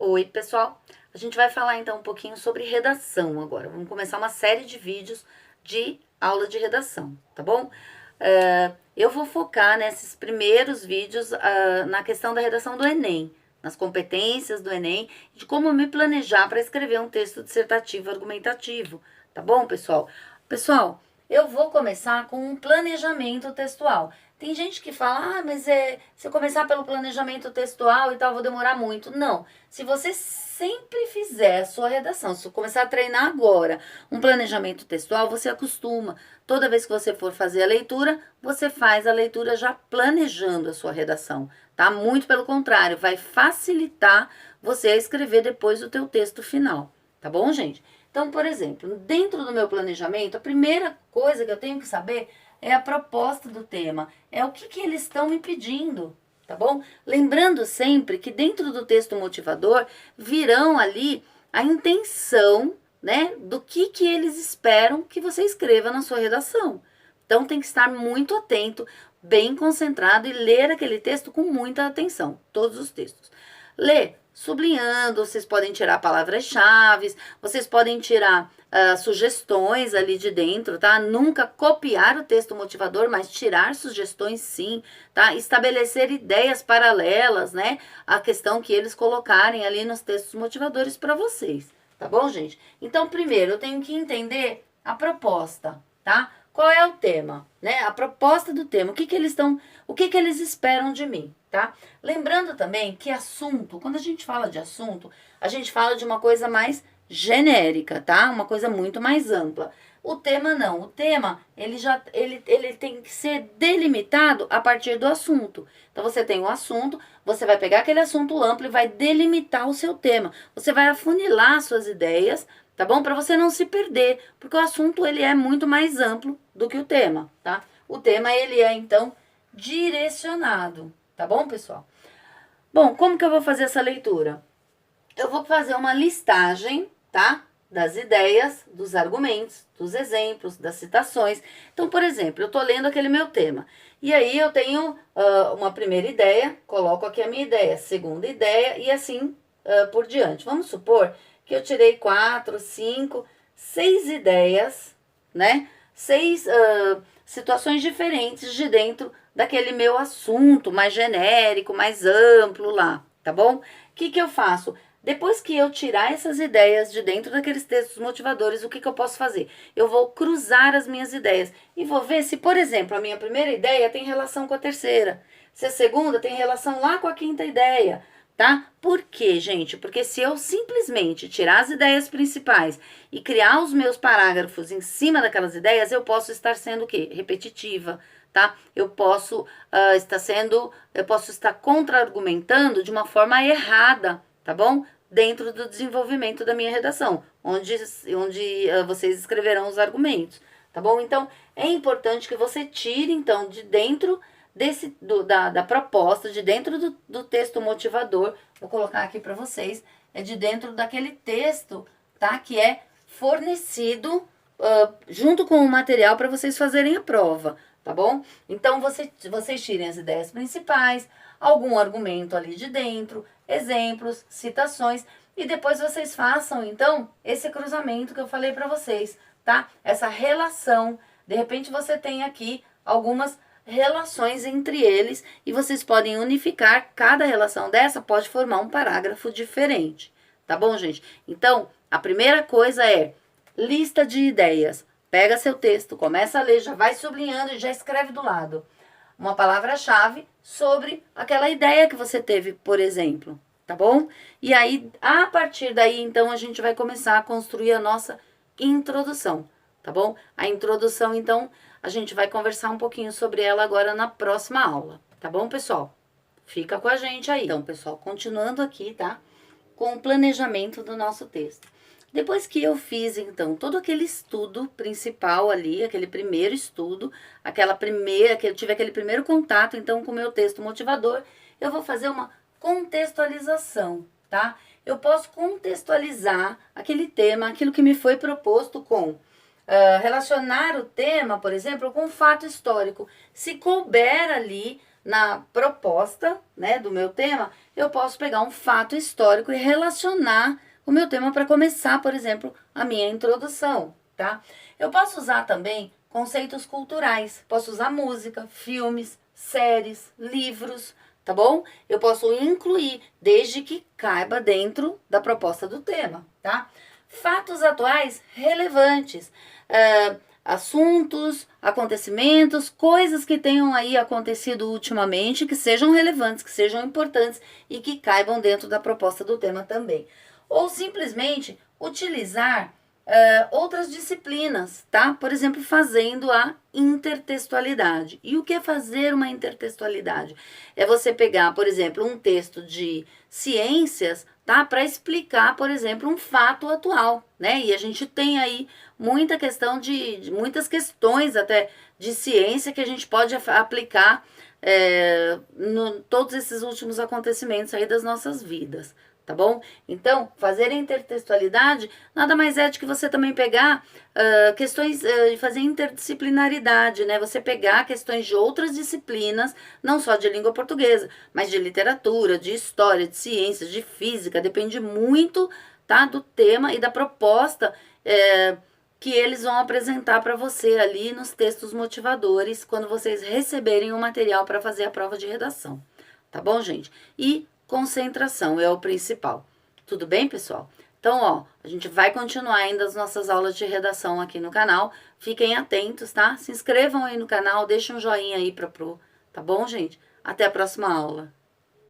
Oi, pessoal! A gente vai falar então um pouquinho sobre redação agora. Vamos começar uma série de vídeos de aula de redação, tá bom? Eu vou focar nesses primeiros vídeos na questão da redação do Enem, nas competências do Enem, de como me planejar para escrever um texto dissertativo argumentativo, tá bom, pessoal? Pessoal, eu vou começar com um planejamento textual. Tem gente que fala, mas se eu começar pelo planejamento textual e tal, vou demorar muito. Não, se você sempre fizer a sua redação, se eu começar a treinar agora um planejamento textual, você acostuma. Toda vez que você for fazer a leitura, você faz a leitura já planejando a sua redação, tá? Muito pelo contrário, vai facilitar você a escrever depois o teu texto final, tá bom, gente? Então, por exemplo, dentro do meu planejamento, a primeira coisa que eu tenho que saber é a proposta do tema, é o que eles estão me pedindo, tá bom? Lembrando sempre que dentro do texto motivador virão ali a intenção, né, do que eles esperam que você escreva na sua redação. Então tem que estar muito atento, bem concentrado e ler aquele texto com muita atenção, todos os textos. Ler sublinhando, vocês podem tirar palavras-chave, vocês podem tirar sugestões ali de dentro, tá? Nunca copiar o texto motivador, mas tirar sugestões sim, tá? Estabelecer ideias paralelas, né? A questão que eles colocarem ali nos textos motivadores para vocês, tá bom, gente? Então, primeiro, eu tenho que entender a proposta, tá? Qual é o tema, né? A proposta do tema, o que eles esperam de mim, tá? Lembrando também que assunto, quando a gente fala de assunto, a gente fala de uma coisa mais genérica, tá? Uma coisa muito mais ampla. O tema não, o tema, ele tem que ser delimitado a partir do assunto. Então, você tem um assunto, você vai pegar aquele assunto amplo e vai delimitar o seu tema. Você vai afunilar suas ideias, tá bom? Para você não se perder, porque o assunto, ele é muito mais amplo do que o tema, tá? O tema, ele é, então, direcionado, tá bom, pessoal? Bom, como que eu vou fazer essa leitura? Eu vou fazer uma listagem, tá? Das ideias, dos argumentos, dos exemplos, das citações. Então, por exemplo, eu tô lendo aquele meu tema. E aí eu tenho uma primeira ideia, coloco aqui a minha ideia, segunda ideia e assim por diante. Vamos supor que eu tirei 4, 5, 6 ideias, né? 6 situações diferentes de dentro daquele meu assunto mais genérico, mais amplo lá, tá bom? O que eu faço? Depois que eu tirar essas ideias de dentro daqueles textos motivadores, o que eu posso fazer? Eu vou cruzar as minhas ideias e vou ver se, por exemplo, a minha primeira ideia tem relação com a terceira, se a segunda tem relação lá com a quinta ideia, tá? Por quê, gente? Porque se eu simplesmente tirar as ideias principais e criar os meus parágrafos em cima daquelas ideias, eu posso estar sendo o quê? Repetitiva, tá? Eu posso estar contra-argumentando de uma forma errada, tá bom? Dentro do desenvolvimento da minha redação, onde vocês escreverão os argumentos, tá bom? Então, é importante que você tire, então, de dentro da proposta, de dentro do texto motivador, vou colocar aqui para vocês, é de dentro daquele texto, tá? Que é fornecido junto com o material para vocês fazerem a prova, tá bom? Então, vocês tirem as ideias principais, algum argumento ali de dentro, exemplos, citações, e depois vocês façam, então, esse cruzamento que eu falei para vocês, tá? Essa relação, de repente você tem aqui algumas relações entre eles e vocês podem unificar, cada relação dessa pode formar um parágrafo diferente, tá bom, gente? Então, a primeira coisa é lista de ideias. Pega seu texto, começa a ler, já vai sublinhando e já escreve do lado uma palavra-chave sobre aquela ideia que você teve, por exemplo, tá bom? E aí, a partir daí, então, a gente vai começar a construir a nossa introdução, tá bom? A introdução, então, a gente vai conversar um pouquinho sobre ela agora na próxima aula, tá bom, pessoal? Fica com a gente aí. Então, pessoal, continuando aqui, tá? Com o planejamento do nosso texto. Depois que eu fiz, então, todo aquele estudo principal ali, aquele primeiro estudo, que eu tive aquele primeiro contato, então, com o meu texto motivador, eu vou fazer uma contextualização, tá? Eu posso contextualizar aquele tema, aquilo que me foi proposto com relacionar o tema, por exemplo, com um fato histórico. Se couber ali na proposta, né, do meu tema, eu posso pegar um fato histórico e relacionar o meu tema para começar, por exemplo, a minha introdução, tá? Eu posso usar também conceitos culturais, posso usar música, filmes, séries, livros, tá bom? Eu posso incluir, desde que caiba dentro da proposta do tema, tá? Fatos atuais relevantes, assuntos, acontecimentos, coisas que tenham aí acontecido ultimamente, que sejam relevantes, que sejam importantes e que caibam dentro da proposta do tema também. Ou simplesmente utilizar outras disciplinas, tá? Por exemplo, fazendo a intertextualidade. E o que é fazer uma intertextualidade? É você pegar, por exemplo, um texto de ciências, tá? Para explicar, por exemplo, um fato atual, né? E a gente tem aí muita questão de muitas questões até de ciência que a gente pode aplicar todos esses últimos acontecimentos aí das nossas vidas, tá bom? Então, fazer a intertextualidade nada mais é do que você também pegar questões e fazer interdisciplinaridade, né? Você pegar questões de outras disciplinas, não só de língua portuguesa, mas de literatura, de história, de ciências, de física, depende muito, tá, do tema e da proposta que eles vão apresentar para você ali nos textos motivadores quando vocês receberem o material para fazer a prova de redação. Tá bom, gente? E concentração é o principal. Tudo bem, pessoal? Então, ó, a gente vai continuar ainda as nossas aulas de redação aqui no canal. Fiquem atentos, tá? Se inscrevam aí no canal, deixem um joinha aí tá bom, gente? Até a próxima aula.